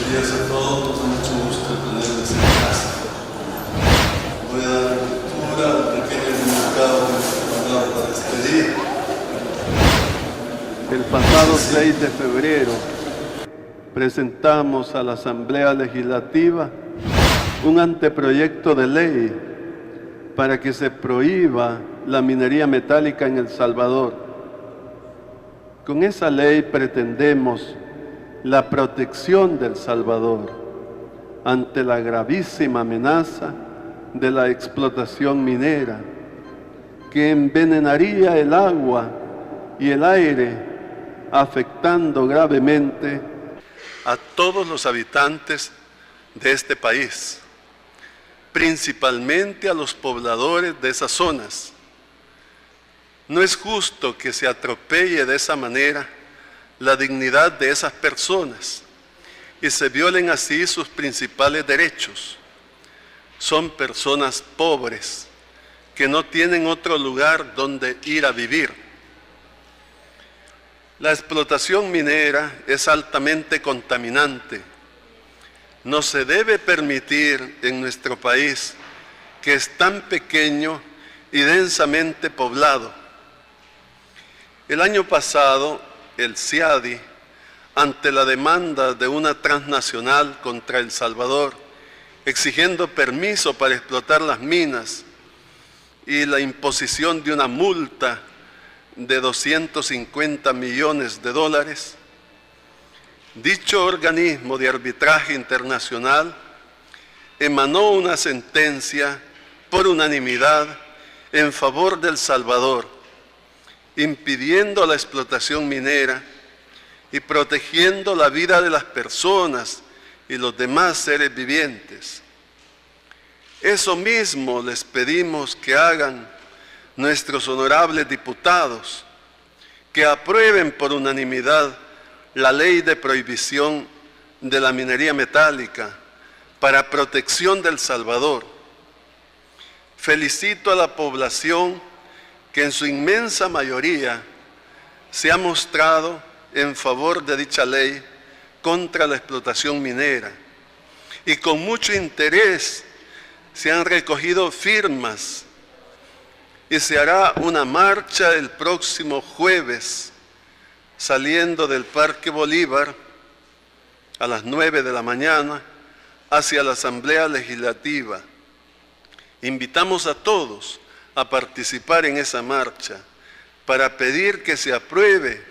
días a todos, nos da mucho gusto tenerles en casa. Voy a dar lectura al pequeño comunicado que nos mandaron para este día. El pasado 6 de febrero presentamos a la Asamblea Legislativa un anteproyecto de ley para que se prohíba la minería metálica en El Salvador. Con esa ley pretendemos la protección de El Salvador ante la gravísima amenaza de la explotación minera que envenenaría el agua y el aire, afectando gravemente a todos los habitantes de este país, principalmente a los pobladores de esas zonas. No es justo que se atropelle de esa manera la dignidad de esas personas y se violen así sus principales derechos. Son personas pobres que no tienen otro lugar donde ir a vivir. La explotación minera es altamente contaminante. No se debe permitir en nuestro país, que es tan pequeño y densamente poblado. El año pasado, el CIADI, ante la demanda de una transnacional contra El Salvador, exigiendo permiso para explotar las minas y la imposición de una multa de 250 millones de dólares, dicho organismo de arbitraje internacional emanó una sentencia por unanimidad en favor de El Salvador, impidiendo la explotación minera y protegiendo la vida de las personas y los demás seres vivientes. Eso mismo les pedimos que hagan nuestros honorables diputados, que aprueben por unanimidad la ley de prohibición de la minería metálica para protección de El Salvador. Felicito a la población que en su inmensa mayoría se ha mostrado en favor de dicha ley contra la explotación minera y con mucho interés se han recogido firmas y se hará una marcha el próximo jueves saliendo del Parque Bolívar a las 9 de la mañana hacia la Asamblea Legislativa. Invitamos a todos a participar en esa marcha para pedir que se apruebe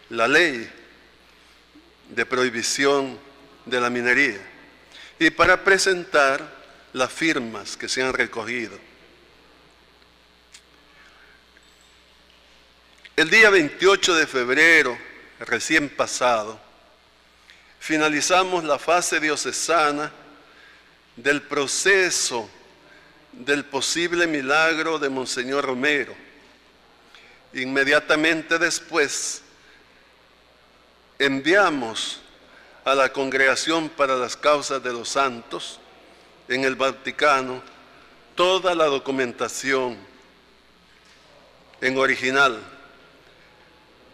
la ley de prohibición de la minería y para presentar las firmas que se han recogido. El día 28 de febrero, recién pasado, finalizamos la fase diocesana del proceso del posible milagro de Monseñor Romero. Inmediatamente después, enviamos a la Congregación para las Causas de los Santos en el Vaticano toda la documentación en original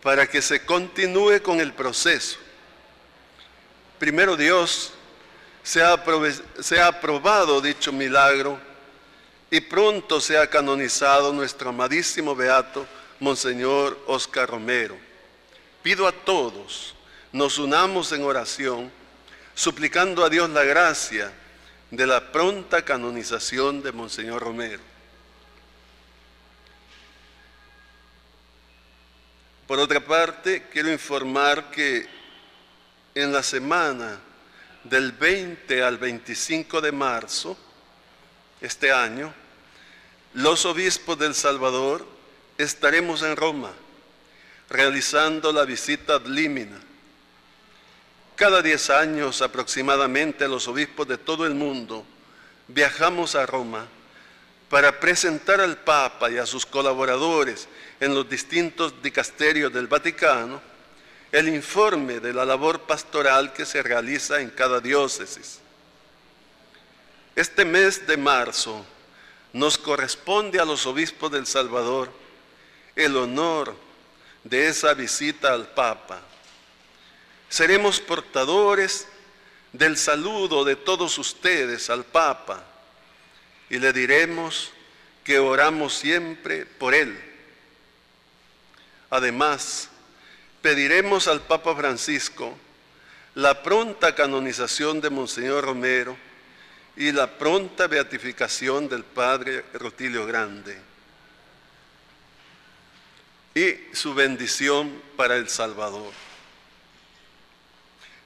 para que se continúe con el proceso. Primero Dios, se ha aprobado dicho milagro y pronto se ha canonizado nuestro amadísimo beato Monseñor Óscar Romero. Pido a todos nos unamos en oración, suplicando a Dios la gracia de la pronta canonización de Monseñor Romero. Por otra parte, quiero informar que en la semana del 20 al 25 de marzo, este año, los obispos de El Salvador estaremos en Roma, realizando la visita ad limina. Cada 10 años aproximadamente los obispos de todo el mundo viajamos a Roma para presentar al Papa y a sus colaboradores en los distintos dicasterios del Vaticano el informe de la labor pastoral que se realiza en cada diócesis. Este mes de marzo nos corresponde a los obispos de El Salvador el honor de esa visita al Papa. Seremos portadores del saludo de todos ustedes al Papa y le diremos que oramos siempre por él. Además, pediremos al Papa Francisco la pronta canonización de Monseñor Romero y la pronta beatificación del Padre Rutilio Grande y su bendición para El Salvador.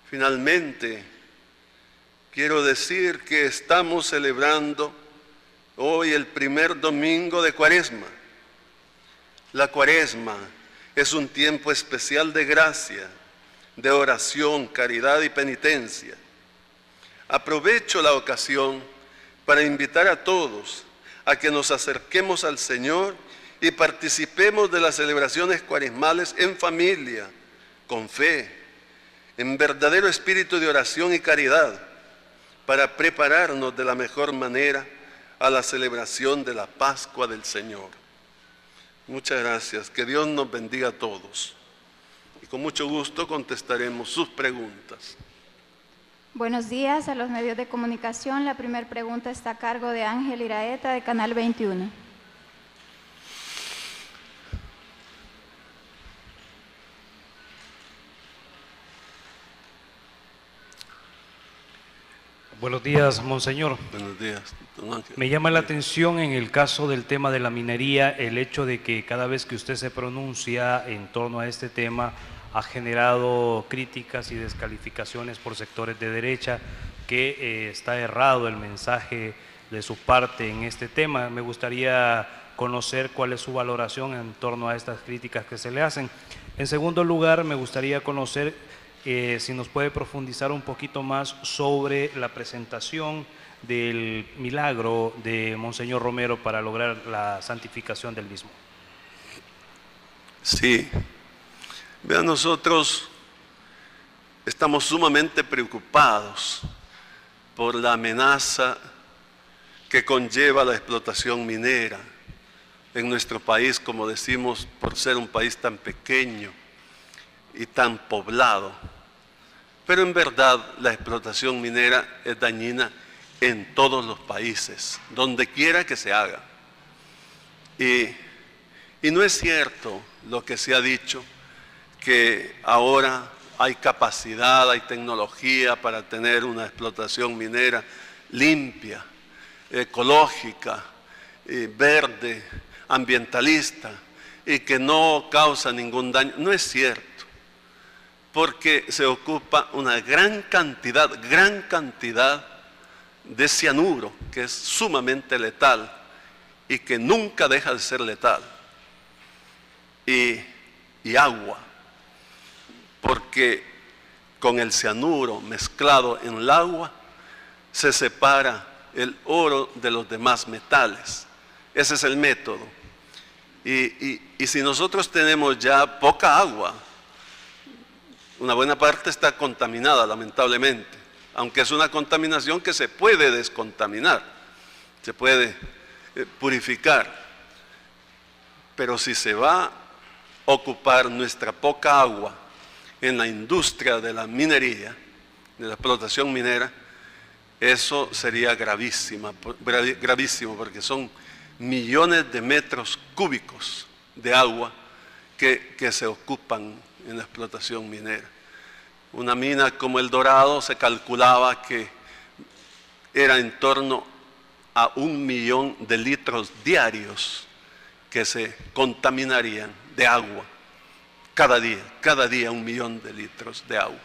Finalmente, quiero decir que estamos celebrando hoy el primer domingo de Cuaresma. La Cuaresma es un tiempo especial de gracia, de oración, caridad y penitencia. Aprovecho la ocasión para invitar a todos a que nos acerquemos al Señor y participemos de las celebraciones cuaresmales en familia, con fe, en verdadero espíritu de oración y caridad, para prepararnos de la mejor manera a la celebración de la Pascua del Señor. Muchas gracias. Que Dios nos bendiga a todos. Y con mucho gusto contestaremos sus preguntas. Buenos días a los medios de comunicación. La primera pregunta está a cargo de Ángel Iraeta, de Canal 21. Buenos días, Monseñor. Buenos días, don Ángel. Me llama la atención en el caso del tema de la minería, el hecho de que cada vez que usted se pronuncia en torno a este tema ha generado críticas y descalificaciones por sectores de derecha, que está errado el mensaje de su parte en este tema. Me gustaría conocer cuál es su valoración en torno a estas críticas que se le hacen. En segundo lugar, me gustaría conocer si nos puede profundizar un poquito más sobre la presentación del milagro de Monseñor Romero para lograr la santificación del mismo. Sí. Vean, nosotros estamos sumamente preocupados por la amenaza que conlleva la explotación minera en nuestro país, como decimos, por ser un país tan pequeño y tan poblado. Pero en verdad la explotación minera es dañina en todos los países, donde quiera que se haga. Y no es cierto lo que se ha dicho, que ahora hay capacidad, hay tecnología para tener una explotación minera limpia, ecológica, verde, ambientalista y que no causa ningún daño. No es cierto, porque se ocupa una gran cantidad de cianuro, que es sumamente letal y que nunca deja de ser letal, y agua, porque con el cianuro mezclado en el agua se separa el oro de los demás metales. Ese es el método. Y si nosotros tenemos ya poca agua, una buena parte está contaminada, lamentablemente, aunque es una contaminación que se puede descontaminar, se puede purificar. Pero si se va a ocupar nuestra poca agua en la industria de la minería, de la explotación minera, eso sería gravísimo, porque son millones de metros cúbicos de agua que se ocupan en la explotación minera. Una mina como El Dorado se calculaba que era en torno a 1 millón de litros diarios que se contaminarían de agua. Cada día 1 millón de litros de agua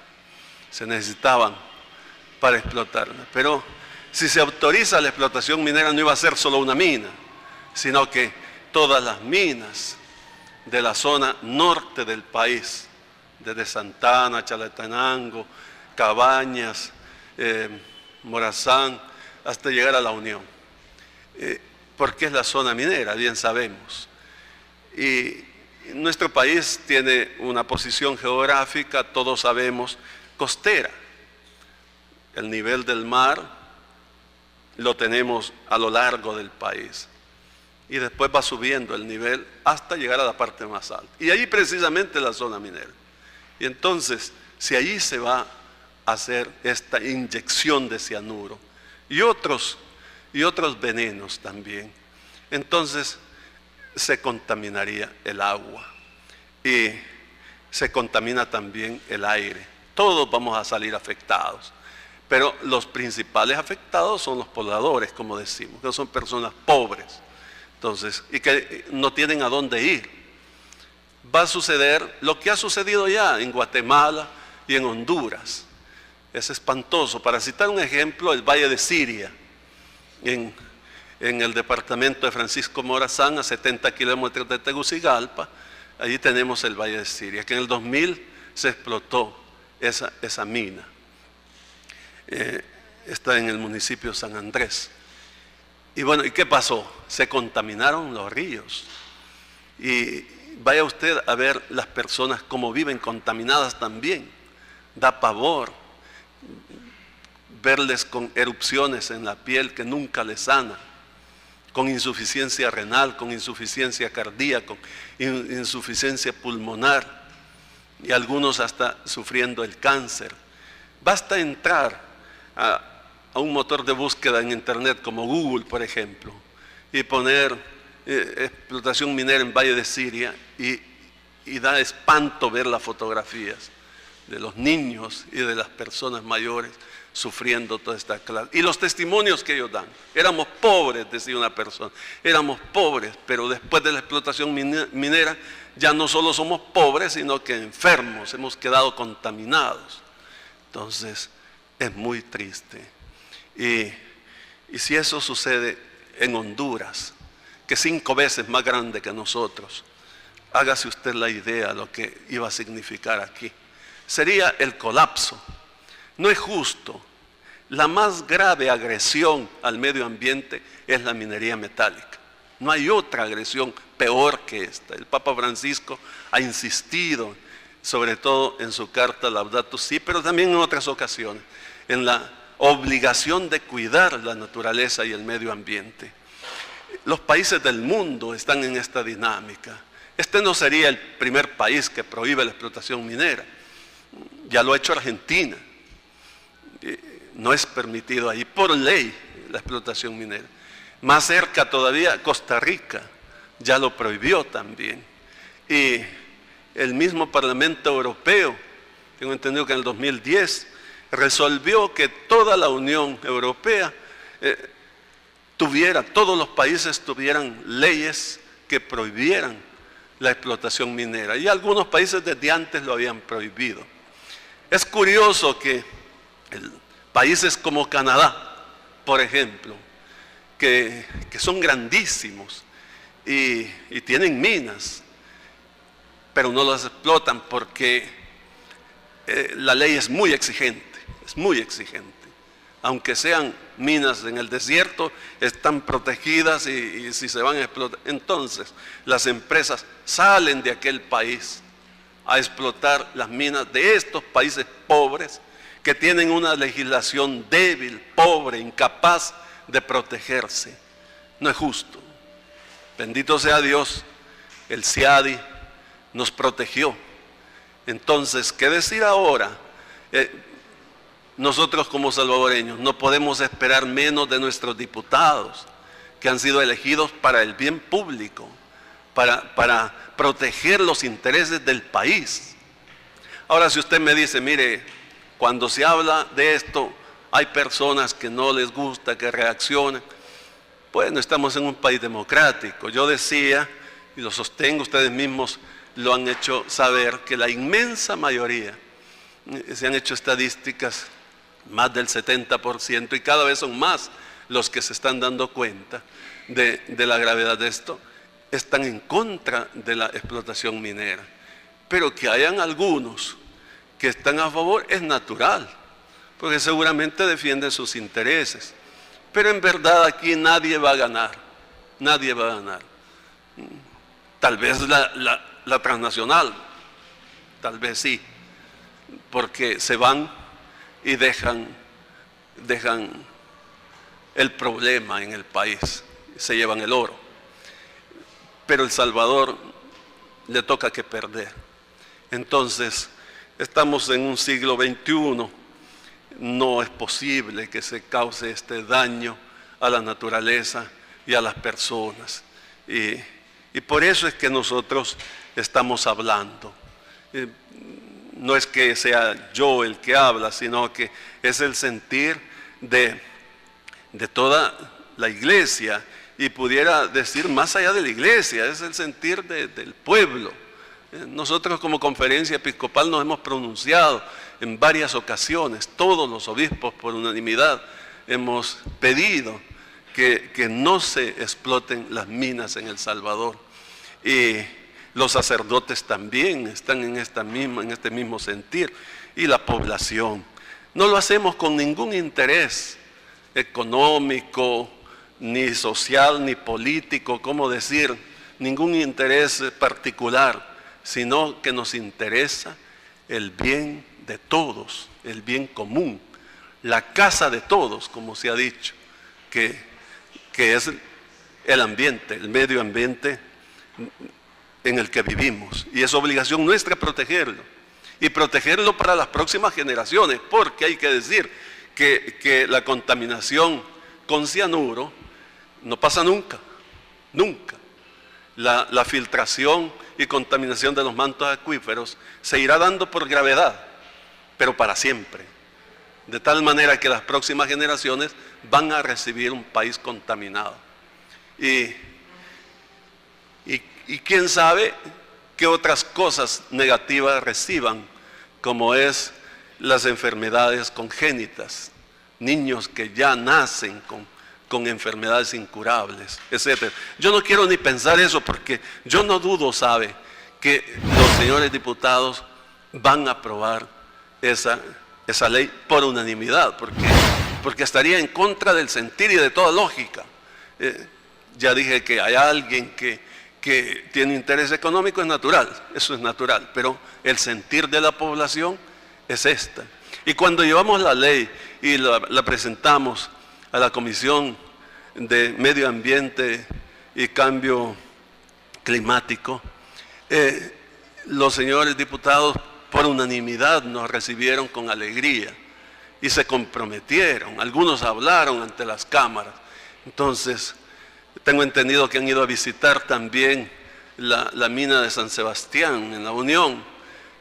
se necesitaban para explotarla. Pero si se autoriza la explotación minera, no iba a ser solo una mina, sino que todas las minas de la zona norte del país, desde Santana, Chalatenango, Cabañas, Morazán, hasta llegar a La Unión, porque es la zona minera, bien sabemos. Y nuestro país tiene una posición geográfica, todos sabemos, costera. El nivel del mar lo tenemos a lo largo del país. Y después va subiendo el nivel hasta llegar a la parte más alta. Y ahí precisamente la zona minera. Y entonces, si allí se va hacer esta inyección de cianuro y otros venenos también. Entonces se contaminaría el agua y se contamina también el aire. Todos vamos a salir afectados, pero los principales afectados son los pobladores, como decimos, que son personas pobres, entonces, y que no tienen a dónde ir. Va a suceder lo que ha sucedido ya en Guatemala y en Honduras. Es espantoso. Para citar un ejemplo, el Valle de Siria, en el departamento de Francisco Morazán, a 70 kilómetros de Tegucigalpa, allí tenemos el Valle de Siria, que en el 2000 se explotó esa mina. Está en el municipio de San Andrés. Y bueno, ¿y qué pasó? Se contaminaron los ríos. Y vaya usted a ver las personas cómo viven contaminadas también. Da pavor verles con erupciones en la piel que nunca les sana, con insuficiencia renal, con insuficiencia cardíaca, con insuficiencia pulmonar y algunos hasta sufriendo el cáncer. Basta entrar a un motor de búsqueda en internet como Google, por ejemplo, y poner explotación minera en Valle de Siria y da espanto ver las fotografías de los niños y de las personas mayores sufriendo toda esta clase. Y los testimonios que ellos dan. Éramos pobres, decía una persona, éramos pobres, pero después de la explotación minera ya no solo somos pobres, sino que enfermos, hemos quedado contaminados. Entonces, es muy triste. Y si eso sucede en Honduras, que es 5 veces más grande que nosotros, hágase usted la idea de lo que iba a significar aquí. Sería el colapso. No es justo. La más grave agresión al medio ambiente es la minería metálica. No hay otra agresión peor que esta. El Papa Francisco ha insistido, sobre todo en su carta Laudato Si, pero también en otras ocasiones, en la obligación de cuidar la naturaleza y el medio ambiente. Los países del mundo están en esta dinámica. Este no sería el primer país que prohíbe la explotación minera. Ya lo ha hecho Argentina. No es permitido ahí por ley la explotación minera. Más cerca todavía Costa Rica ya lo prohibió también. Y el mismo Parlamento Europeo, tengo entendido que en el 2010, resolvió que toda la Unión Europea todos los países tuvieran leyes que prohibieran la explotación minera. Y algunos países desde antes lo habían prohibido. Es curioso que países como Canadá, por ejemplo, que son grandísimos y tienen minas, pero no las explotan porque la ley es muy exigente, Aunque sean minas en el desierto, están protegidas y si se van a explotar, entonces las empresas salen de aquel país a explotar las minas de estos países pobres que tienen una legislación débil, pobre, incapaz de protegerse. No es justo. Bendito sea Dios, el CIADI nos protegió. Entonces, ¿qué decir ahora? Nosotros como salvadoreños no podemos esperar menos de nuestros diputados, que han sido elegidos para el bien público, para proteger los intereses del país. Ahora, si usted me dice, mire, cuando se habla de esto, hay personas que no les gusta, que reaccionan. Bueno, estamos en un país democrático. Yo decía, y lo sostengo, ustedes mismos lo han hecho saber, que la inmensa mayoría, se han hecho estadísticas, más del 70%, y cada vez son más los que se están dando cuenta de la gravedad de esto, están en contra de la explotación minera. Pero que hayan algunos que están a favor es natural, porque seguramente defienden sus intereses. Pero en verdad aquí nadie va a ganar, nadie va a ganar. Tal vez la transnacional, tal vez sí, porque se van y dejan el problema en el país, se llevan el oro. Pero El Salvador le toca que perder. Entonces, estamos en un siglo XXI no es posible que se cause este daño a la naturaleza y a las personas. Y por eso es que nosotros estamos hablando. No es que sea yo el que habla, sino que es el sentir de toda la iglesia, y pudiera decir más allá de la iglesia, es el sentir del pueblo. Nosotros como Conferencia Episcopal nos hemos pronunciado en varias ocasiones, todos los obispos por unanimidad hemos pedido que no se exploten las minas en El Salvador, y los sacerdotes también están en este mismo sentir, y la población. No lo hacemos con ningún interés económico, ni social, ni político, ¿cómo decir? Ningún interés particular, sino que nos interesa el bien de todos, el bien común, la casa de todos, como se ha dicho, que es el ambiente, el medio ambiente en el que vivimos. Y es obligación nuestra protegerlo, y protegerlo para las próximas generaciones, porque hay que decir que la contaminación con cianuro no pasa nunca, nunca. La filtración y contaminación de los mantos acuíferos se irá dando por gravedad, pero para siempre. De tal manera que las próximas generaciones van a recibir un país contaminado. Y quién sabe qué otras cosas negativas reciban, como es las enfermedades congénitas, niños que ya nacen con enfermedades incurables, etc. Yo no quiero ni pensar eso, porque yo no dudo, sabe, que los señores diputados van a aprobar esa ley por unanimidad, porque estaría en contra del sentir y de toda lógica. Ya dije que hay alguien que tiene interés económico, es natural, eso es natural, pero el sentir de la población es esta. Y cuando llevamos la ley y la presentamos a la Comisión de Medio Ambiente y Cambio Climático, los señores diputados por unanimidad nos recibieron con alegría y se comprometieron. Algunos hablaron ante las cámaras. Entonces, tengo entendido que han ido a visitar también la mina de San Sebastián en La Unión,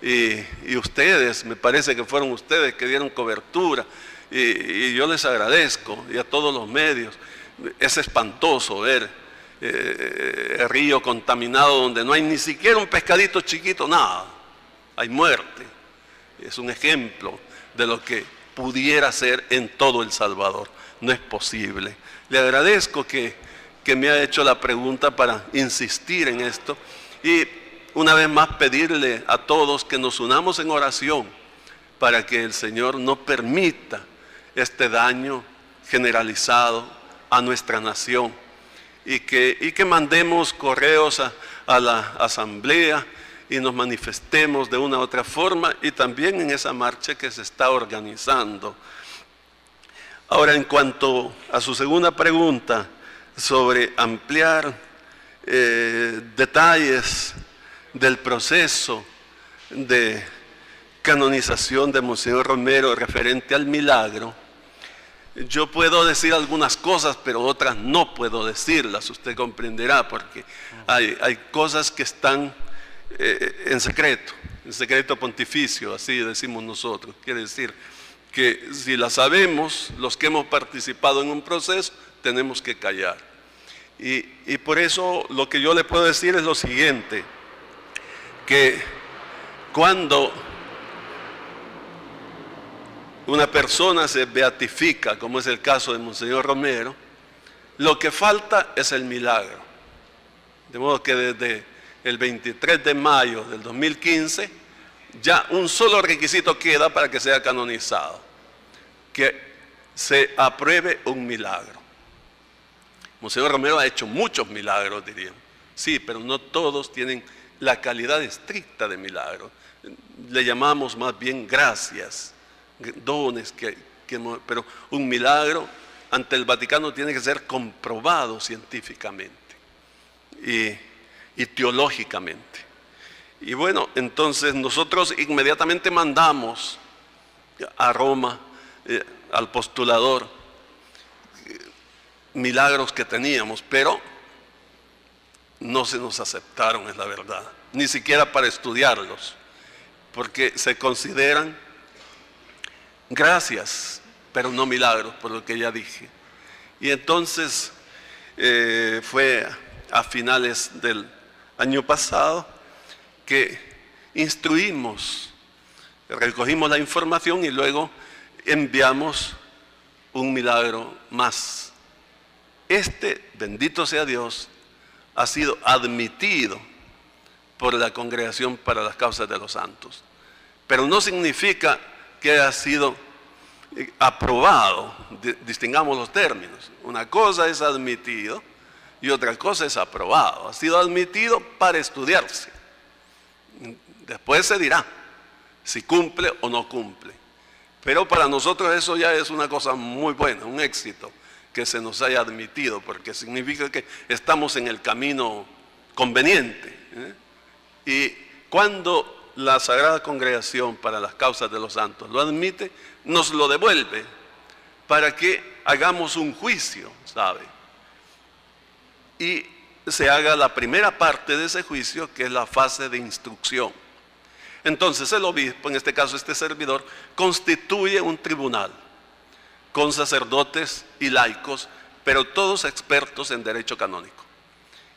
y ustedes, me parece que fueron ustedes que dieron cobertura, y yo les agradezco, y a todos los medios. Es espantoso ver el río contaminado donde no hay ni siquiera un pescadito chiquito, nada, hay muerte. Es un ejemplo de lo que pudiera ser en todo El Salvador. No es posible. Le agradezco que me ha hecho la pregunta para insistir en esto, y una vez más pedirle a todos que nos unamos en oración para que el Señor no permita este daño generalizado a nuestra nación, y que mandemos correos a la asamblea y nos manifestemos de una u otra forma, y también en esa marcha que se está organizando. Ahora, en cuanto a su segunda pregunta sobre ampliar detalles del proceso de canonización de Monseñor Romero referente al milagro, yo puedo decir algunas cosas, pero otras no puedo decirlas, usted comprenderá, porque hay cosas que están en secreto pontificio, así decimos nosotros. Quiere decir que si las sabemos, los que hemos participado en un proceso, tenemos que callar. Y por eso lo que yo le puedo decir es lo siguiente, que cuando una persona se beatifica, como es el caso de Monseñor Romero, lo que falta es el milagro. De modo que desde el 23 de mayo del 2015, ya un solo requisito queda para que sea canonizado: que se apruebe un milagro. Monseñor Romero ha hecho muchos milagros, diríamos. Sí, pero no todos tienen la calidad estricta de milagro. Le llamamos más bien gracias, dones, pero un milagro ante el Vaticano tiene que ser comprobado científicamente y teológicamente. Y bueno, entonces nosotros inmediatamente mandamos a Roma al postulador milagros que teníamos, pero no se nos aceptaron, es la verdad, ni siquiera para estudiarlos, porque se consideran gracias, pero no milagros, por lo que ya dije. Y entonces fue a finales del año pasado que instruimos, recogimos la información y luego enviamos un milagro más. Bendito sea Dios, ha sido admitido por la Congregación para las Causas de los Santos. Pero no significa que haya sido aprobado. Distingamos los términos. Una cosa es admitido y otra cosa es aprobado. Ha sido admitido para estudiarse. Después se dirá si cumple o no cumple. Pero para nosotros eso ya es una cosa muy buena, un éxito que se nos haya admitido, porque significa que estamos en el camino conveniente. Y cuando la Sagrada Congregación para las Causas de los Santos lo admite, nos lo devuelve para que hagamos un juicio, ¿sabe? Y se haga la primera parte de ese juicio, que es la fase de instrucción. Entonces el obispo, en este caso este servidor, constituye un tribunal con sacerdotes y laicos, pero todos expertos en derecho canónico.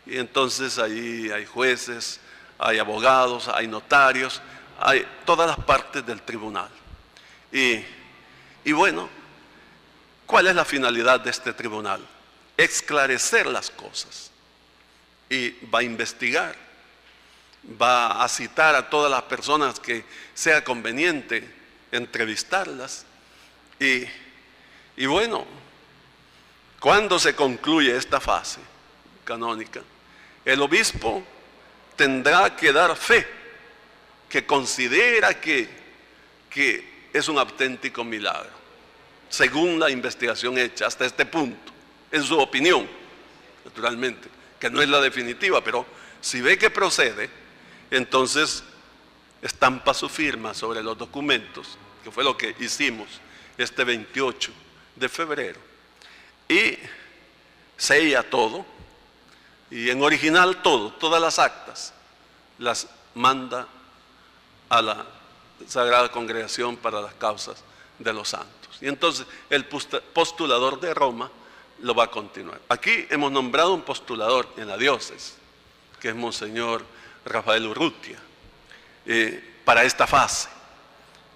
Y entonces ahí hay jueces, hay abogados, hay notarios, hay todas las partes del tribunal. Y bueno, ¿cuál es la finalidad de este tribunal? Esclarecer las cosas. Y va a investigar, va a citar a todas las personas que sea conveniente entrevistarlas. Y bueno, cuando se concluye esta fase canónica, el obispo tendrá que dar fe, que considera que es un auténtico milagro, según la investigación hecha hasta este punto, en su opinión, naturalmente, que no es la definitiva, pero si ve que procede, entonces estampa su firma sobre los documentos, que fue lo que hicimos este 28 de febrero, y sella todo, y en original todas las actas, las manda a la Sagrada Congregación para las Causas de los Santos. Y entonces el postulador de Roma lo va a continuar. Aquí hemos nombrado un postulador en la diócesis, que es Monseñor Rafael Urrutia, para esta fase.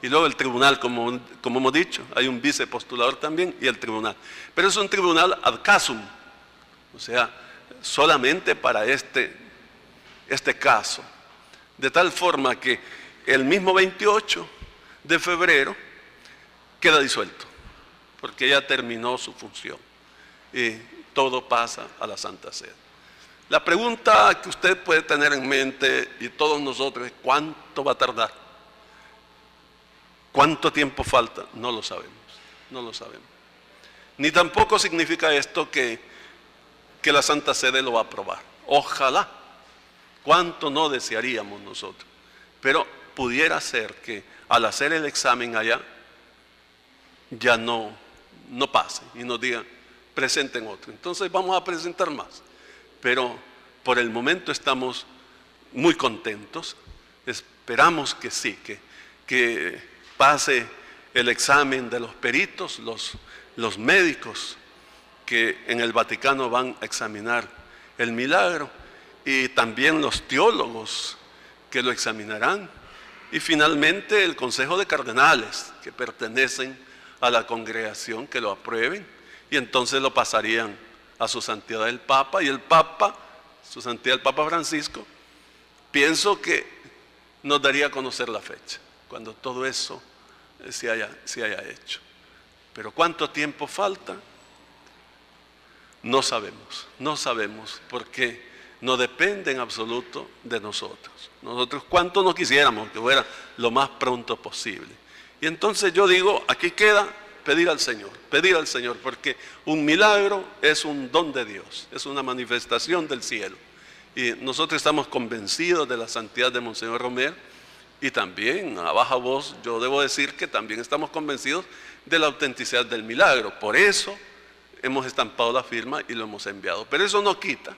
Y luego el tribunal, como hemos dicho, hay un vicepostulador también y el tribunal. Pero es un tribunal ad casum, o sea, solamente para este caso. De tal forma que el mismo 28 de febrero queda disuelto, porque ya terminó su función. Y todo pasa a la Santa Sede. La pregunta que usted puede tener en mente, y todos nosotros, es ¿cuánto va a tardar? ¿Cuánto tiempo falta? No lo sabemos, no lo sabemos. Ni tampoco significa esto que la Santa Sede lo va a aprobar. Ojalá, cuánto no desearíamos nosotros. Pero pudiera ser que al hacer el examen allá, ya no pase y nos digan, presenten otro. Entonces vamos a presentar más. Pero por el momento estamos muy contentos. Esperamos que sí, que pase el examen de los peritos, los médicos que en el Vaticano van a examinar el milagro, y también los teólogos que lo examinarán, y finalmente el Consejo de Cardenales que pertenecen a la congregación, que lo aprueben, y entonces lo pasarían a su santidad el Papa, y el Papa, su santidad el Papa Francisco, pienso que nos daría a conocer la fecha, cuando todo eso se haya hecho. Pero ¿cuánto tiempo falta? No sabemos, porque no depende en absoluto de nosotros. Nosotros cuánto nos quisiéramos que fuera lo más pronto posible. Y entonces yo digo, aquí queda pedir al Señor, porque un milagro es un don de Dios, es una manifestación del cielo. Y nosotros estamos convencidos de la santidad de Monseñor Romer, Y también, a baja voz, yo debo decir que también estamos convencidos de la autenticidad del milagro. Por eso hemos estampado la firma y lo hemos enviado. Pero eso no quita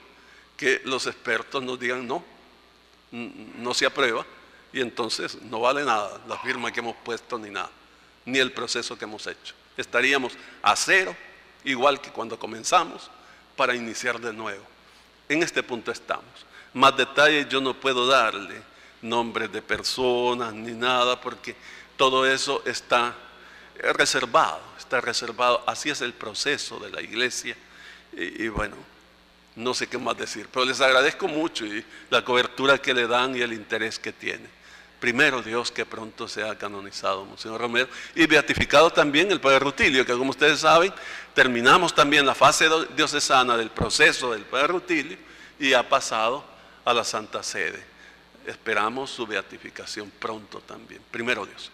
que los expertos nos digan no, no se aprueba, y entonces no vale nada la firma que hemos puesto ni nada, ni el proceso que hemos hecho. Estaríamos a cero, igual que cuando comenzamos, para iniciar de nuevo. En este punto estamos. Más detalles yo no puedo darle, nombres de personas ni nada, porque todo eso está reservado, así es el proceso de la iglesia, y bueno, no sé qué más decir, pero les agradezco mucho y la cobertura que le dan y el interés que tiene. Primero Dios, que pronto sea canonizado Monseñor Romero, y beatificado también el Padre Rutilio, que como ustedes saben, terminamos también la fase diocesana del proceso del Padre Rutilio y ha pasado a la Santa Sede. Esperamos su beatificación pronto también. Primero Dios.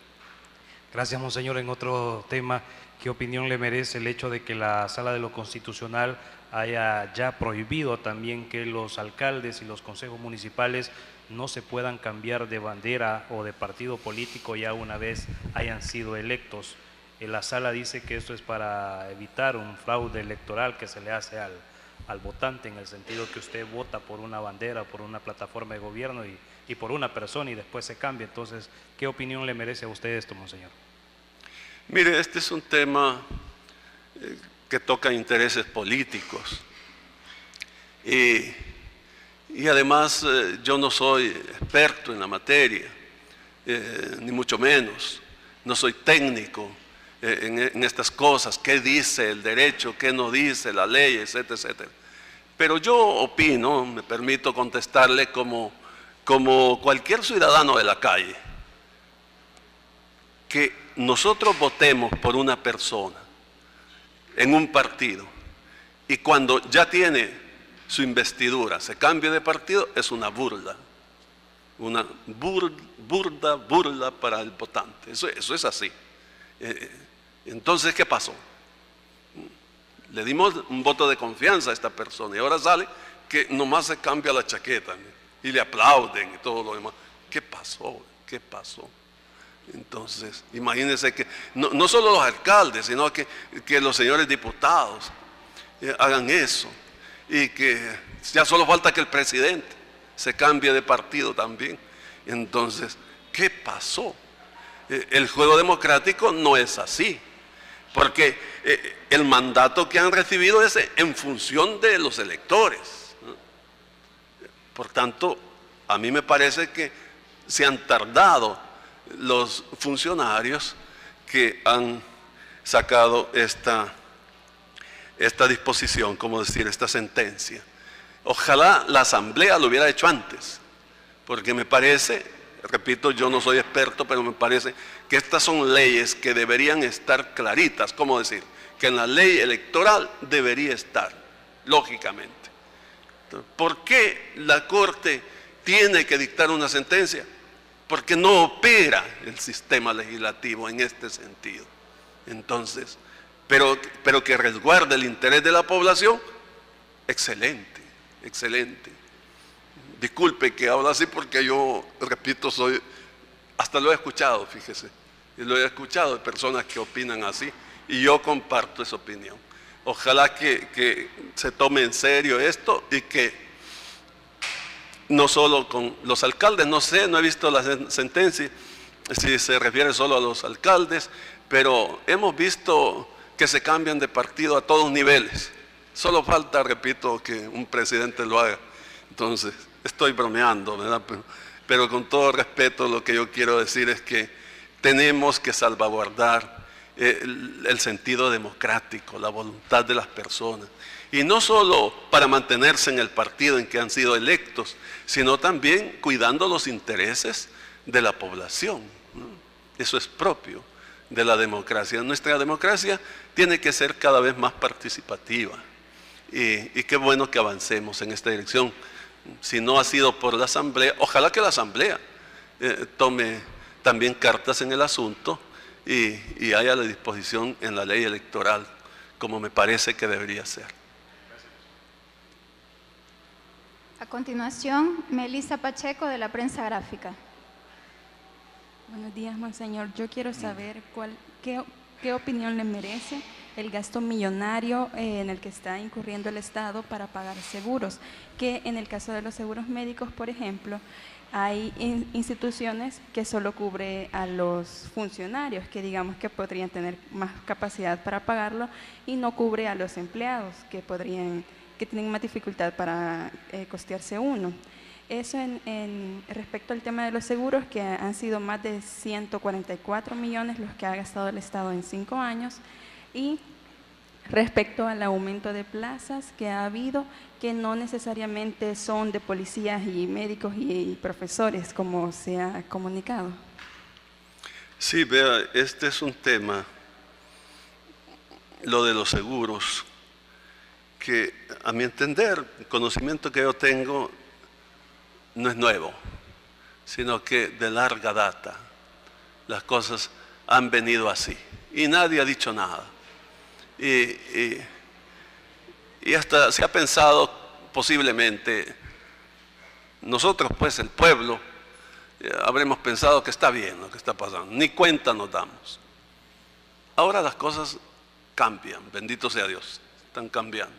Gracias, Monseñor. En otro tema, ¿qué opinión le merece el hecho de que la Sala de lo Constitucional haya ya prohibido también que los alcaldes y los consejos municipales no se puedan cambiar de bandera o de partido político ya una vez hayan sido electos? La Sala dice que esto es para evitar un fraude electoral que se le hace al votante, en el sentido que usted vota por una bandera, por una plataforma de gobierno y por una persona y después se cambia. Entonces, ¿qué opinión le merece a usted esto, Monseñor? Mire, este es un tema que toca intereses políticos y además yo no soy experto en la materia, ni mucho menos, no soy técnico en estas cosas, qué dice el derecho, qué no dice la ley, etcétera, etcétera. Pero yo opino, me permito contestarle como cualquier ciudadano de la calle, que nosotros votemos por una persona en un partido y cuando ya tiene su investidura se cambie de partido, es una burla para el votante. Eso es así. Entonces, ¿qué pasó? Le dimos un voto de confianza a esta persona y ahora sale que nomás se cambia la chaqueta y le aplauden y todo lo demás. ¿Qué pasó? ¿Qué pasó? Entonces, imagínense que no solo los alcaldes, sino que los señores diputados hagan eso, y que ya solo falta que el presidente se cambie de partido también. Entonces, ¿qué pasó? El juego democrático no es así, porque el mandato que han recibido es en función de los electores. Por tanto, a mí me parece que se han tardado los funcionarios que han sacado esta disposición, como decir, esta sentencia. Ojalá la Asamblea lo hubiera hecho antes, porque me parece, repito, yo no soy experto, pero me parece que estas son leyes que deberían estar claritas, como decir, que en la ley electoral debería estar, lógicamente. ¿Por qué la Corte tiene que dictar una sentencia? Porque no opera el sistema legislativo en este sentido. Entonces, pero que resguarde el interés de la población, excelente, excelente. Disculpe que habla así porque yo, repito, hasta lo he escuchado, fíjese, y lo he escuchado de personas que opinan así, y yo comparto esa opinión. Ojalá que se tome en serio esto y que no solo con los alcaldes, no sé, no he visto la sentencia, si se refiere solo a los alcaldes, pero hemos visto que se cambian de partido a todos niveles. Solo falta, repito, que un presidente lo haga. Entonces, estoy bromeando, ¿verdad? Pero con todo respeto, lo que yo quiero decir es que tenemos que salvaguardar el sentido democrático, la voluntad de las personas. Y no solo para mantenerse en el partido en que han sido electos, sino también cuidando los intereses de la población, ¿no? Eso es propio de la democracia. Nuestra democracia tiene que ser cada vez más participativa. Y qué bueno que avancemos en esta dirección. Si no ha sido por la Asamblea, ojalá que la Asamblea tome también cartas en el asunto y haya la disposición en la ley electoral, como me parece que debería ser. A continuación, Melissa Pacheco, de la Prensa Gráfica. Buenos días, monseñor. Yo quiero saber qué opinión le merece el gasto millonario en el que está incurriendo el Estado para pagar seguros, que en el caso de los seguros médicos, por ejemplo, hay instituciones que solo cubre a los funcionarios, que digamos que podrían tener más capacidad para pagarlo, y no cubre a los empleados, que tienen más dificultad para costearse uno. Eso respecto al tema de los seguros, que han sido más de 144 millones los que ha gastado el Estado en 5 años, y respecto al aumento de plazas que ha habido, que no necesariamente son de policías y médicos y profesores, como se ha comunicado. Sí, vea, este es un tema, lo de los seguros, que a mi entender, el conocimiento que yo tengo, no es nuevo, sino que de larga data las cosas han venido así y nadie ha dicho nada. Y hasta se ha pensado posiblemente, nosotros pues el pueblo, habremos pensado que está bien lo que está pasando, ni cuenta nos damos. Ahora las cosas cambian, bendito sea Dios, están cambiando.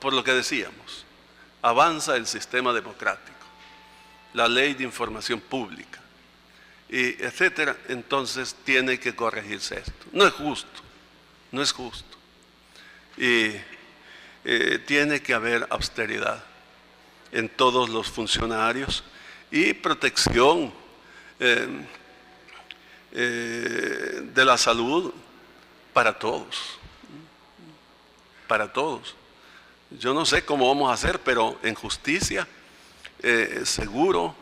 Por lo que decíamos, avanza el sistema democrático, la ley de información pública, y etcétera. Entonces tiene que corregirse esto. No es justo, no es justo. Y tiene que haber austeridad en todos los funcionarios y protección de la salud para todos, para todos. Yo no sé cómo vamos a hacer, pero en justicia, seguro,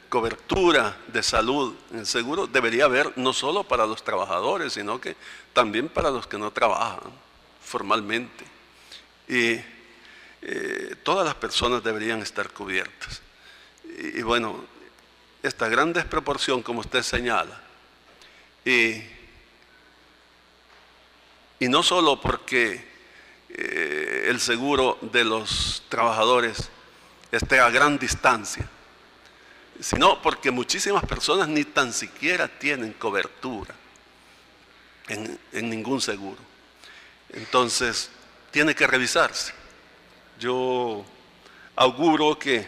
cobertura de salud, el seguro debería haber no solo para los trabajadores, sino que también para los que no trabajan formalmente. Y todas las personas deberían estar cubiertas. Y bueno, esta gran desproporción, como usted señala, y no solo porque el seguro de los trabajadores esté a gran distancia, sino porque muchísimas personas ni tan siquiera tienen cobertura en ningún seguro. Entonces, tiene que revisarse. Yo auguro que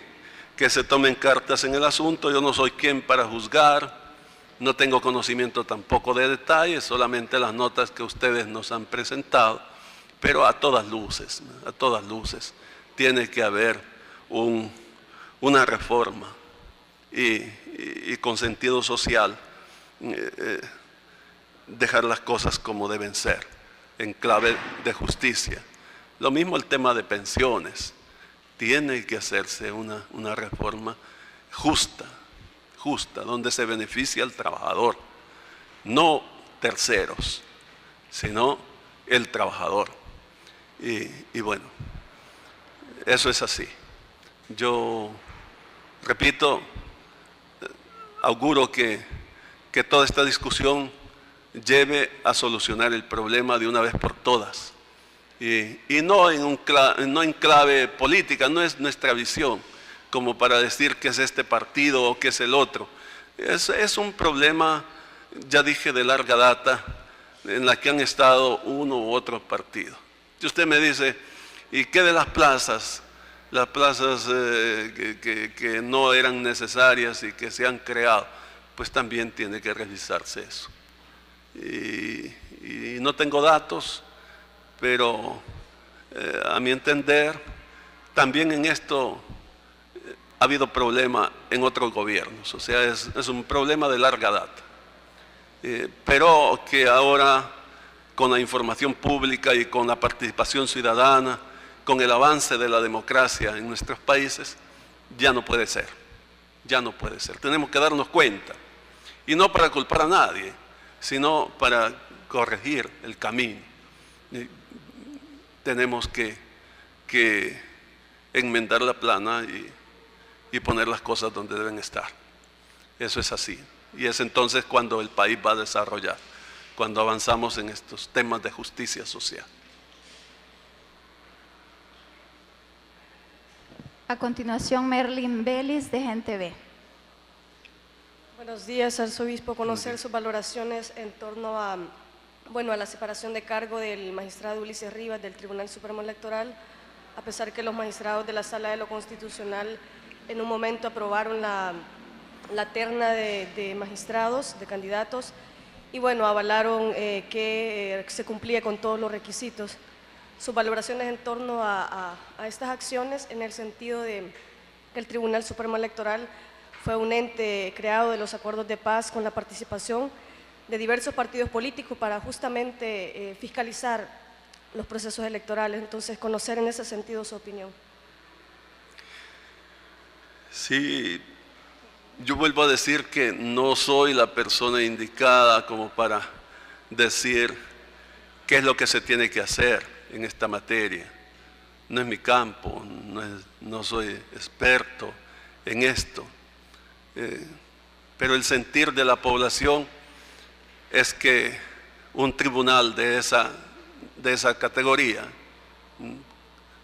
se tomen cartas en el asunto. Yo no soy quien para juzgar, no tengo conocimiento tampoco de detalles, solamente las notas que ustedes nos han presentado, pero a todas luces, tiene que haber una reforma y con sentido social dejar las cosas como deben ser, en clave de justicia. Lo mismo el tema de pensiones, tiene que hacerse una reforma justa, donde se beneficie al trabajador, no terceros, sino el trabajador. Y bueno, eso es así. Yo repito, auguro que toda esta discusión lleve a solucionar el problema de una vez por todas. Y no en clave política, no es nuestra visión como para decir que es este partido o que es el otro. Es un problema, ya dije, de larga data, en la que han estado uno u otro partido. Si usted me dice, ¿y qué de las plazas? Las plazas que no eran necesarias y que se han creado, pues también tiene que revisarse eso. Y no tengo datos, pero a mi entender, también en esto ha habido problema en otros gobiernos, o sea, es un problema de larga data, pero que ahora con la información pública y con la participación ciudadana, con el avance de la democracia en nuestros países, ya no puede ser, tenemos que darnos cuenta, y no para culpar a nadie, sino para corregir el camino. Tenemos que enmendar la plana y poner las cosas donde deben estar. Eso es así. Y es entonces cuando el país va a desarrollar, cuando avanzamos en estos temas de justicia social. A continuación, Merlin Vélez, de Gente B. Buenos días, arzobispo. Conocer sus valoraciones en torno a, a la separación de cargo del magistrado Ulises Rivas del Tribunal Supremo Electoral, a pesar que los magistrados de la Sala de lo Constitucional en un momento aprobaron la terna de magistrados, de candidatos, y avalaron que se cumplía con todos los requisitos. Sus valoraciones en torno a estas acciones, en el sentido de que el Tribunal Supremo Electoral fue un ente creado de los acuerdos de paz con la participación de diversos partidos políticos para justamente fiscalizar los procesos electorales. Entonces, conocer en ese sentido su opinión. Sí, yo vuelvo a decir que no soy la persona indicada como para decir qué es lo que se tiene que hacer en esta materia. No es mi campo, no soy experto en esto. Pero el sentir de la población es que un tribunal de esa categoría, un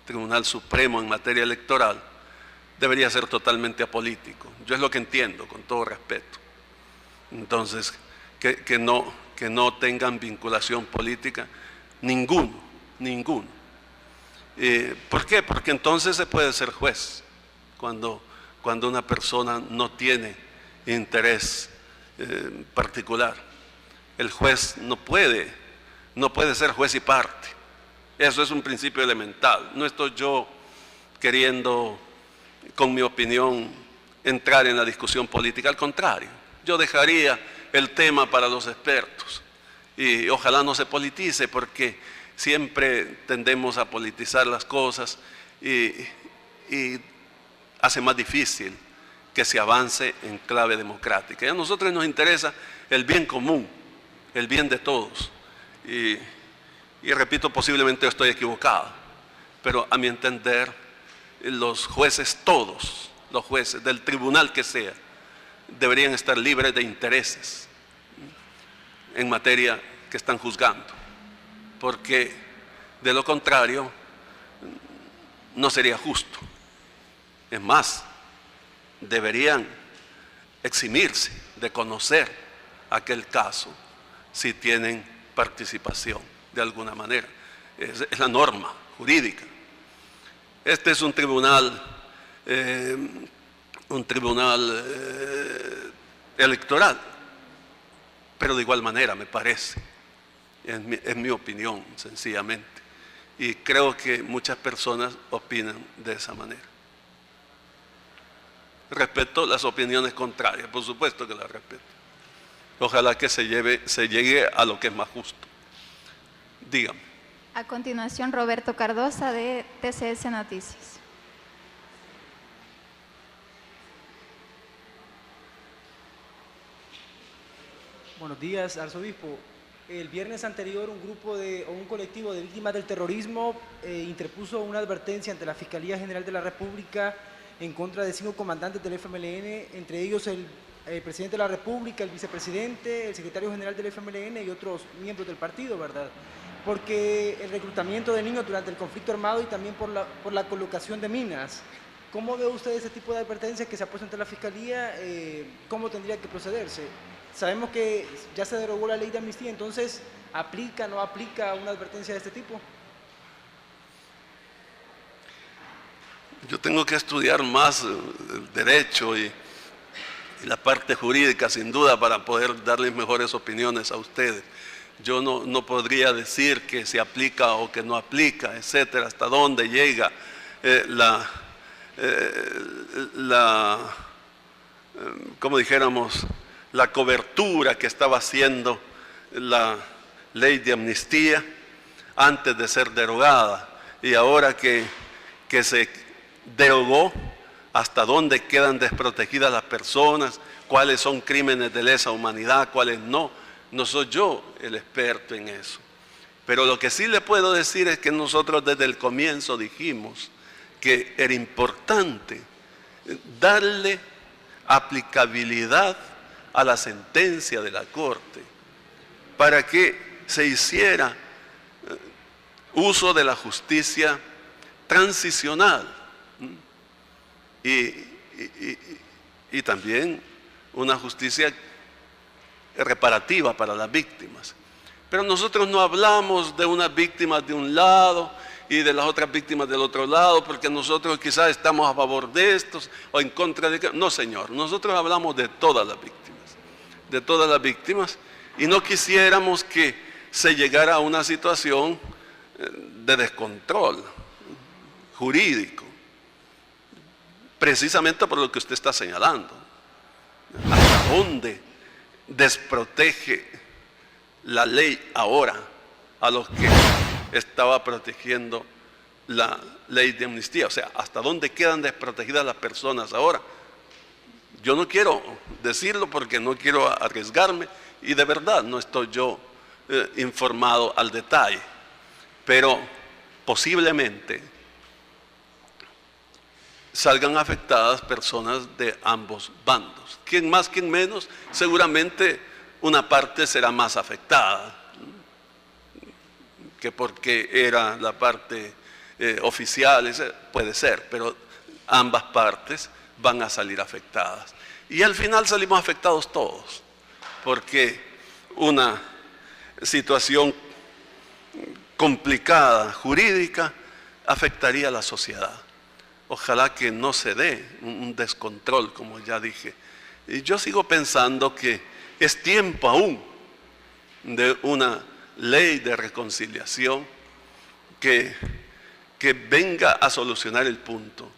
Tribunal Supremo en materia electoral, debería ser totalmente apolítico. Yo es lo que entiendo, con todo respeto. Entonces, que no tengan vinculación política, ninguno. ¿Por qué? Porque entonces se puede ser juez cuando una persona no tiene interés particular. El juez no puede ser juez y parte. Eso es un principio elemental. No estoy yo queriendo, con mi opinión, entrar en la discusión política. Al contrario, yo dejaría el tema para los expertos y ojalá no se politice, porque siempre tendemos a politizar las cosas y hace más difícil que se avance en clave democrática. Y a nosotros nos interesa el bien común, el bien de todos. Y repito, posiblemente estoy equivocado, pero a mi entender, los jueces, todos los jueces del tribunal que sea, deberían estar libres de intereses en materia que están juzgando, porque de lo contrario no sería justo. Es más, deberían eximirse de conocer aquel caso si tienen participación de alguna manera. Es la norma jurídica. Este es un tribunal electoral, pero de igual manera me parece, es mi opinión sencillamente, y creo que muchas personas opinan de esa manera. Respeto las opiniones contrarias, por supuesto que las respeto. Ojalá que se llegue a lo que es más justo. Dígame. A continuación, Roberto Cardosa, de TCS Noticias. Buenos días, arzobispo. El viernes anterior un colectivo de víctimas del terrorismo interpuso una advertencia ante la Fiscalía General de la República en contra de 5 comandantes del FMLN, entre ellos el presidente de la República, el vicepresidente, el secretario general del FMLN y otros miembros del partido, ¿verdad? Porque el reclutamiento de niños durante el conflicto armado y también por la colocación de minas. ¿Cómo ve usted ese tipo de advertencias que se ha puesto ante la Fiscalía? ¿Cómo tendría que procederse? Sabemos que ya se derogó la ley de amnistía, entonces, ¿aplica o no aplica una advertencia de este tipo? Yo tengo que estudiar más el derecho y la parte jurídica, sin duda, para poder darles mejores opiniones a ustedes. Yo no podría decir que se aplica o que no aplica, etcétera, hasta dónde llega como dijéramos, la cobertura que estaba haciendo la ley de amnistía antes de ser derogada, y ahora que se derogó, hasta dónde quedan desprotegidas las personas, cuáles son crímenes de lesa humanidad, cuáles no. No soy yo el experto en eso. Pero lo que sí le puedo decir es que nosotros desde el comienzo dijimos que era importante darle aplicabilidad a la sentencia de la Corte para que se hiciera uso de la justicia transicional y también una justicia reparativa para las víctimas. Pero nosotros no hablamos de unas víctimas de un lado y de las otras víctimas del otro lado, porque nosotros quizás estamos a favor de estos o en contra de... No, señor, nosotros hablamos de todas las víctimas, y no quisiéramos que se llegara a una situación de descontrol jurídico, precisamente por lo que usted está señalando. ¿Hasta dónde desprotege la ley ahora a los que estaba protegiendo la ley de amnistía? O sea, ¿hasta dónde quedan desprotegidas las personas ahora? Yo no quiero decirlo porque no quiero arriesgarme, y de verdad no estoy yo informado al detalle, pero posiblemente salgan afectadas personas de ambos bandos. Quien más, quien menos, seguramente una parte será más afectada, que porque era la parte oficial, puede ser, pero ambas partes van a salir afectadas. Y al final salimos afectados todos, porque una situación complicada jurídica afectaría a la sociedad. Ojalá que no se dé un descontrol, como ya dije. Y yo sigo pensando que es tiempo aún de una ley de reconciliación que venga a solucionar el punto.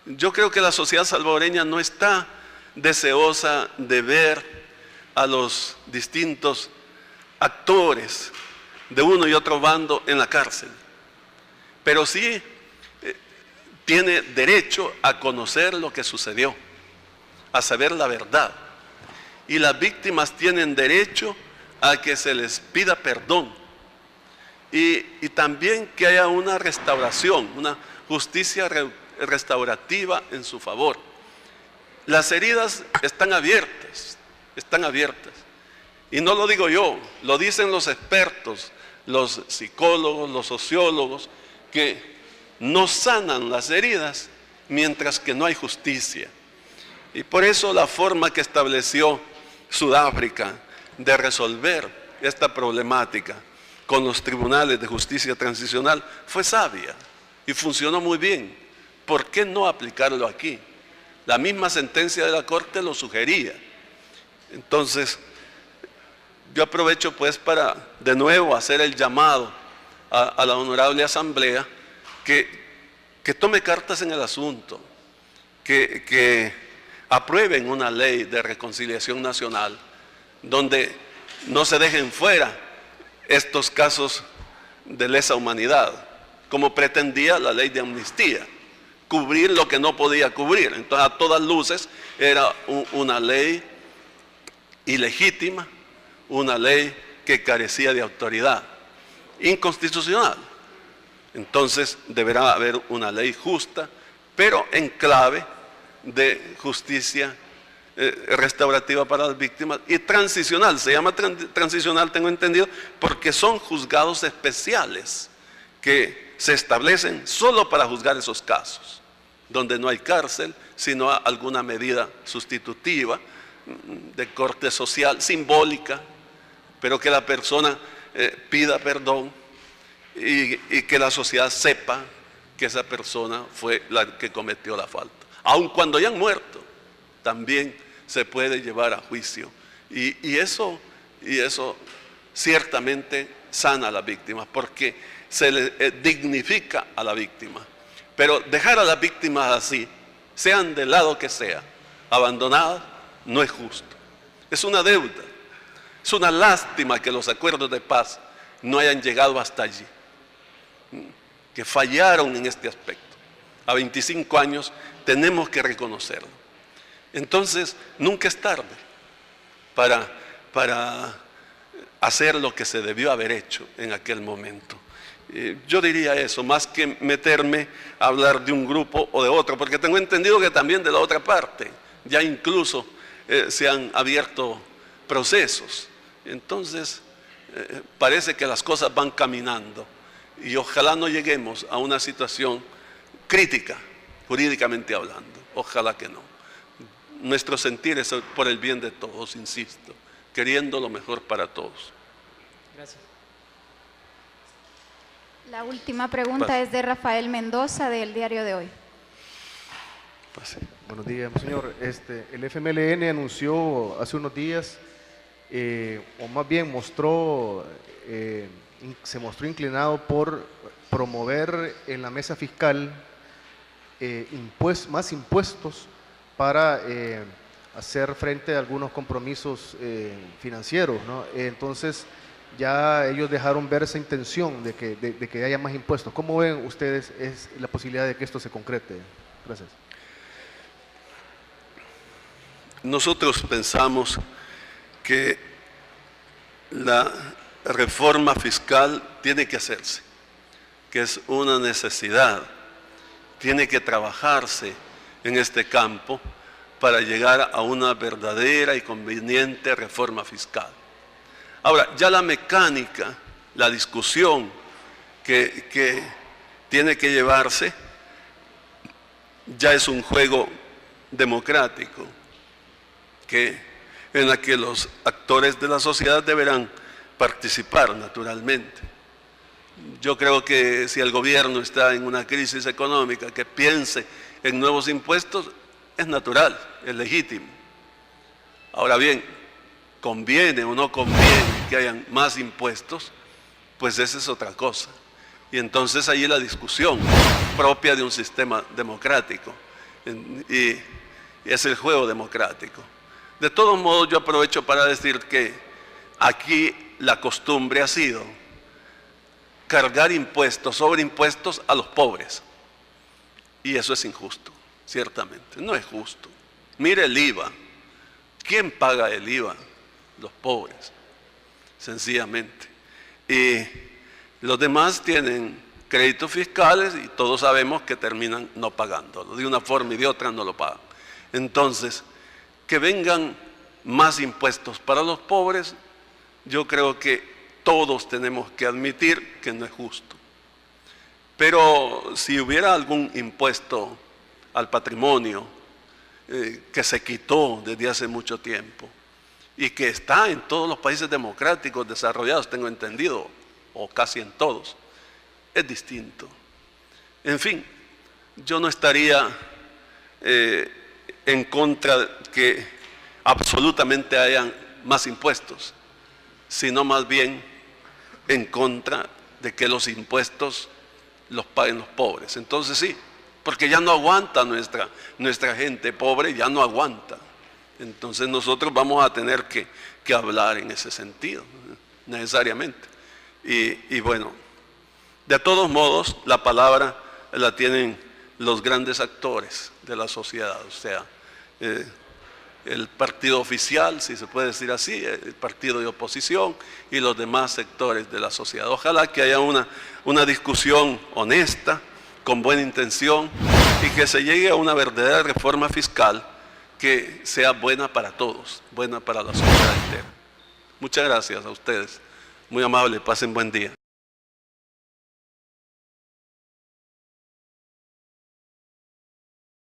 Yo creo que la sociedad salvadoreña no está deseosa de ver a los distintos actores de uno y otro bando en la cárcel, pero sí tiene derecho a conocer lo que sucedió, a saber la verdad, y las víctimas tienen derecho a que se les pida perdón, y también que haya una restauración, una justicia restaurativa en su favor. Las heridas están abiertas, y no lo digo yo, lo dicen los expertos, los psicólogos, los sociólogos, que no sanan las heridas mientras que no hay justicia. Y por eso la forma que estableció Sudáfrica de resolver esta problemática con los tribunales de justicia transicional fue sabia y funcionó muy bien. ¿Por qué no aplicarlo aquí? La misma sentencia de la Corte lo sugería. Entonces, yo aprovecho pues para de nuevo hacer el llamado a la Honorable Asamblea que tome cartas en el asunto, que aprueben una ley de reconciliación nacional donde no se dejen fuera estos casos de lesa humanidad, como pretendía la ley de amnistía, cubrir lo que no podía cubrir. Entonces, a todas luces era una ley ilegítima, una ley que carecía de autoridad, inconstitucional. Entonces deberá haber una ley justa, pero en clave de justicia restaurativa para las víctimas y transicional. Se llama transicional, tengo entendido, porque son juzgados especiales que se establecen solo para juzgar esos casos, donde no hay cárcel, sino alguna medida sustitutiva de corte social, simbólica, pero que la persona pida perdón y que la sociedad sepa que esa persona fue la que cometió la falta. Aun cuando hayan muerto, también se puede llevar a juicio. Y eso ciertamente sana a las víctimas, porque se le dignifica a la víctima. Pero dejar a las víctimas así, sean del lado que sea, abandonadas, no es justo. Es una deuda. Es una lástima que los acuerdos de paz no hayan llegado hasta allí, que fallaron en este aspecto. A 25 años tenemos que reconocerlo. Entonces, nunca es tarde para hacer lo que se debió haber hecho en aquel momento. Yo diría eso, más que meterme a hablar de un grupo o de otro, porque tengo entendido que también de la otra parte ya incluso se han abierto procesos. Entonces, parece que las cosas van caminando y ojalá no lleguemos a una situación crítica, jurídicamente hablando. Ojalá que no. nuestro sentir es por el bien de todos, insisto, queriendo lo mejor para todos. Gracias. La última pregunta Pase. es de Rafael Mendoza, del Diario de Hoy. Pase. Buenos días, señor. El FMLN anunció hace unos días, o más bien se mostró inclinado por promover en la mesa fiscal más impuestos para hacer frente a algunos compromisos financieros, ¿no? Entonces, ya ellos dejaron ver esa intención de que haya más impuestos. ¿Cómo ven ustedes la posibilidad de que esto se concrete? Gracias. Nosotros pensamos que la reforma fiscal tiene que hacerse, que es una necesidad, tiene que trabajarse en este campo para llegar a una verdadera y conveniente reforma fiscal. Ahora, ya la mecánica, la discusión que tiene que llevarse, ya es un juego democrático, en la que los actores de la sociedad deberán participar naturalmente. Yo creo que si el gobierno está en una crisis económica, que piense en nuevos impuestos, es natural, es legítimo. Ahora bien, conviene o no conviene que hayan más impuestos, pues esa es otra cosa. Y entonces ahí la discusión propia de un sistema democrático, y es el juego democrático. De todos modos, yo aprovecho para decir que aquí la costumbre ha sido cargar impuestos sobre impuestos a los pobres. Y eso es injusto, ciertamente, no es justo. Mire el IVA. ¿Quién paga el IVA? Los pobres, sencillamente. Y los demás tienen créditos fiscales y todos sabemos que terminan no pagándolo. De una forma y de otra no lo pagan. Entonces, que vengan más impuestos para los pobres, yo creo que todos tenemos que admitir que no es justo. Pero si hubiera algún impuesto al patrimonio que se quitó desde hace mucho tiempo y que está en todos los países democráticos desarrollados, tengo entendido, o casi en todos, es distinto. En fin, yo no estaría en contra de que absolutamente hayan más impuestos, sino más bien en contra de que los impuestos los paguen los pobres. Entonces sí, porque ya no aguanta nuestra gente pobre, ya no aguanta. Entonces nosotros vamos a tener que hablar en ese sentido, necesariamente. Y bueno, de todos modos, la palabra la tienen los grandes actores de la sociedad, o sea, el partido oficial, si se puede decir así, el partido de oposición y los demás sectores de la sociedad. Ojalá que haya una discusión honesta, con buena intención, y que se llegue a una verdadera reforma fiscal que sea buena para todos, buena para la sociedad entera. Muchas gracias a ustedes, muy amables, pasen buen día.